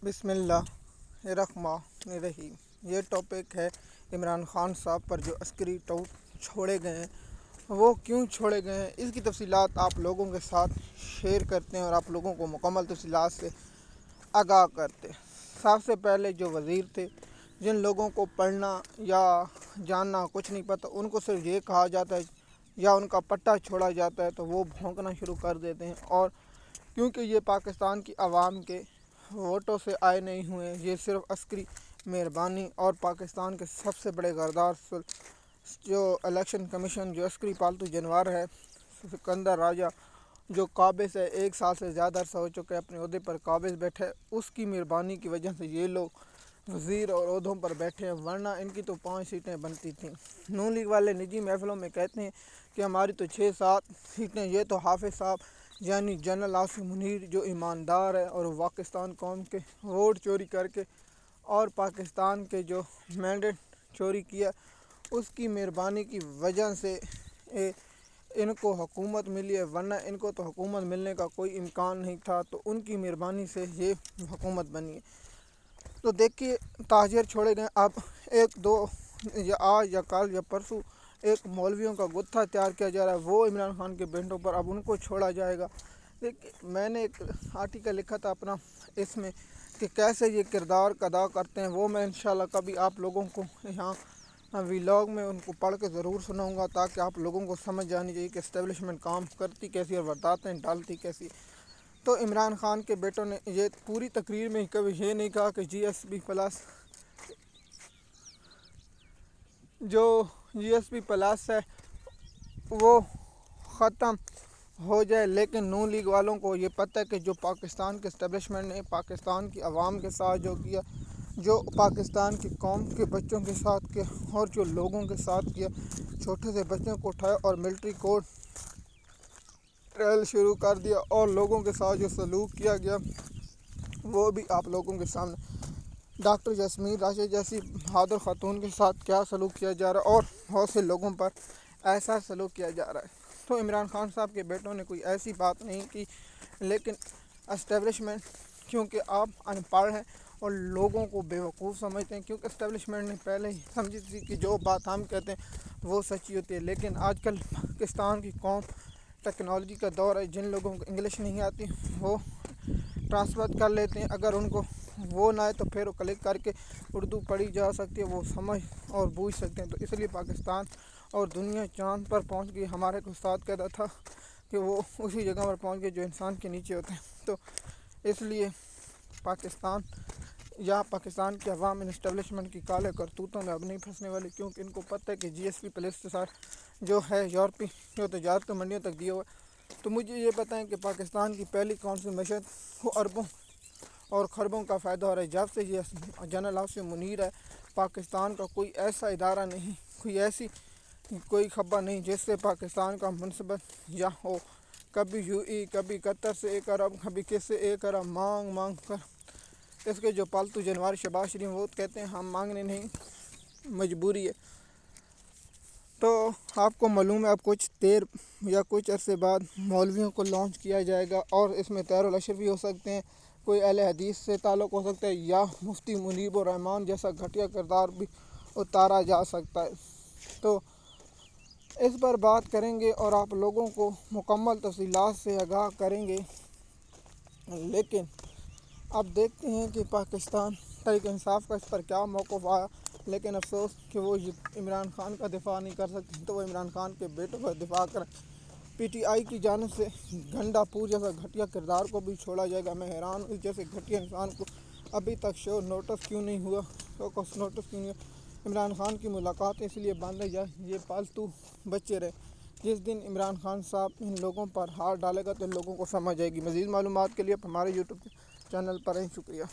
بسم اللہ الرحمن الرحیم۔ یہ ٹاپک ہے عمران خان صاحب پر جو عسکری چھوڑے گئے ہیں وہ کیوں چھوڑے گئے ہیں، اس کی تفصیلات آپ لوگوں کے ساتھ شیئر کرتے ہیں اور آپ لوگوں کو مکمل تفصیلات سے آگاہ کرتے ہیں۔ سب سے پہلے جو وزیر تھے، جن لوگوں کو پڑھنا یا جاننا کچھ نہیں پتہ، ان کو صرف یہ کہا جاتا ہے یا ان کا پٹا چھوڑا جاتا ہے تو وہ بھونکنا شروع کر دیتے ہیں، اور کیونکہ یہ پاکستان کی عوام کے ووٹوں سے آئے نہیں ہوئے، یہ صرف عسکری مہربانی اور پاکستان کے سب سے بڑے غدار جو الیکشن کمیشن جو عسکری پالتو جانور ہے، سکندر راجہ جو قابض ہے، 1 سال سے زیادہ عرصہ ہو چکا ہے اپنے عہدے پر قابض بیٹھے، اس کی مہربانی کی وجہ سے یہ لوگ وزیر اور عہدوں پر بیٹھے ہیں، ورنہ ان کی تو 5 سیٹیں بنتی تھیں۔ نون لیگ والے نجی محفلوں میں کہتے ہیں کہ ہماری تو 6-7 سیٹیں، یہ تو حافظ صاحب یعنی جنرل عاصم منیر جو ایماندار ہے اور پاکستان قوم کے ووٹ چوری کر کے اور پاکستان کے جو مینڈیٹ چوری کیا، اس کی مہربانی کی وجہ سے ان کو حکومت ملی ہے، ورنہ ان کو تو حکومت ملنے کا کوئی امکان نہیں تھا، تو ان کی مہربانی سے یہ حکومت بنی ہے۔ تو دیکھیے، تاجر چھوڑے گئے، اب 1-2 یا آج یا کل یا پرسوں ایک مولویوں کا گتھا تیار کیا جا رہا ہے، وہ عمران خان کے بیٹوں پر، اب ان کو چھوڑا جائے گا۔ دیکھیے، میں نے ایک آرٹیکل لکھا تھا اپنا اس میں کہ کیسے یہ کردار ادا کرتے ہیں، وہ میں انشاءاللہ کبھی آپ لوگوں کو یہاں ویلاگ میں ان کو پڑھ کے ضرور سناؤں گا، تاکہ آپ لوگوں کو سمجھ جانی چاہیے کہ اسٹیبلشمنٹ کام کرتی کیسی اور ورداتیں ڈالتی کیسی۔ تو عمران خان کے بیٹوں نے یہ پوری تقریر میں کبھی یہ نہیں کہا کہ جی ایس پی پلس ہے وہ ختم ہو جائے، لیکن نون لیگ والوں کو یہ پتہ ہے کہ جو پاکستان کے اسٹیبلشمنٹ نے پاکستان کی عوام کے ساتھ جو کیا، جو پاکستان کی قوم کے بچوں کے ساتھ کیا اور جو لوگوں کے ساتھ کیا، چھوٹے سے بچوں کو اٹھایا اور ملٹری کوڈ ٹرائل شروع کر دیا، اور لوگوں کے ساتھ جو سلوک کیا گیا وہ بھی آپ لوگوں کے سامنے، ڈاکٹر جسمین راشد جیسی بہادر خاتون کے ساتھ کیا سلوک کیا جا رہا ہے اور بہت سے لوگوں پر ایسا سلوک کیا جا رہا ہے۔ تو عمران خان صاحب کے بیٹوں نے کوئی ایسی بات نہیں کی، لیکن اسٹیبلشمنٹ، کیونکہ آپ ان پڑھ ہیں اور لوگوں کو بیوقوف سمجھتے ہیں، کیونکہ اسٹیبلشمنٹ نے پہلے ہی سمجھی تھی کہ جو بات ہم کہتے ہیں وہ سچی ہوتی ہے، لیکن آج کل پاکستان کی قوم ٹیکنالوجی کا دور ہے، جن لوگوں کو انگلش نہیں آتی وہ ٹرانسلیٹ کر لیتے ہیں، اگر ان کو وہ نہ آئے تو پھر وہ کلک کر کے اردو پڑھی جا سکتی ہے، وہ سمجھ اور بوجھ سکتے ہیں۔ تو اس لیے پاکستان اور دنیا چاند پر پہنچ گئی۔ ہمارے کو استاد کہتا تھا کہ وہ اسی جگہ پر پہنچ گئے جو انسان کے نیچے ہوتے ہیں۔ تو اس لیے پاکستان کی عوام ان اسٹیبلشمنٹ کی کالے کرتوتوں میں اب نہیں پھنسنے والی، کیونکہ ان کو پتہ ہے کہ جی ایس پی پلس کے ساتھ جو ہے یورپی جو تجارت منڈیوں تک دیا ہوا ہے۔ تو مجھے یہ بتائیں کہ پاکستان کی پہلی کونسل معیشت کو اربوں اور خربوں کا فائدہ ہو رہا ہے جب سے یہ جنرل عاصم منیر ہے۔ پاکستان کا کوئی ایسا ادارہ نہیں، کوئی خبر نہیں جس سے پاکستان کا منصبت یا ہو، کبھی کبھی قطر سے 1 ارب، کبھی کس سے 1 ارب مانگ کر اس کے جو پالتو جانور شہباز شریف وہ کہتے ہیں ہم مانگنے نہیں، مجبوری ہے۔ تو آپ کو معلوم ہے اب کچھ دیر یا کچھ عرصے بعد مولویوں کو لانچ کیا جائے گا، اور اس میں طاہر الاشرف بھی ہو سکتے ہیں، کوئی اہل حدیث سے تعلق ہو سکتا ہے، یا مفتی منیب الرحمان جیسا گھٹیا کردار بھی اتارا جا سکتا ہے۔ تو اس پر بات کریں گے اور آپ لوگوں کو مکمل تفصیلات سے آگاہ کریں گے، لیکن اب دیکھتے ہیں کہ پاکستان تحریک انصاف کا اس پر کیا موقف آیا، لیکن افسوس کہ وہ عمران خان کا دفاع نہیں کر سکتے، تو وہ عمران خان کے بیٹوں کا دفاع کریں۔ پی ٹی آئی کی جانب سے گنڈا پور جیسا گھٹیا کردار کو بھی چھوڑا جائے گا۔ میں حیران ہوں، اس جیسے گھٹیا انسان کو ابھی تک شو نوٹس کیوں نہیں ہوا۔ عمران خان کی ملاقات اس لیے بند ہے یہ پالتو بچے رہے۔ جس دن عمران خان صاحب ان لوگوں پر ہاتھ ڈالے گا تو ان لوگوں کو سمجھ آئے گی۔ مزید معلومات کے لیے ہمارے یوٹیوب چینل پر رہیں۔ شکریہ۔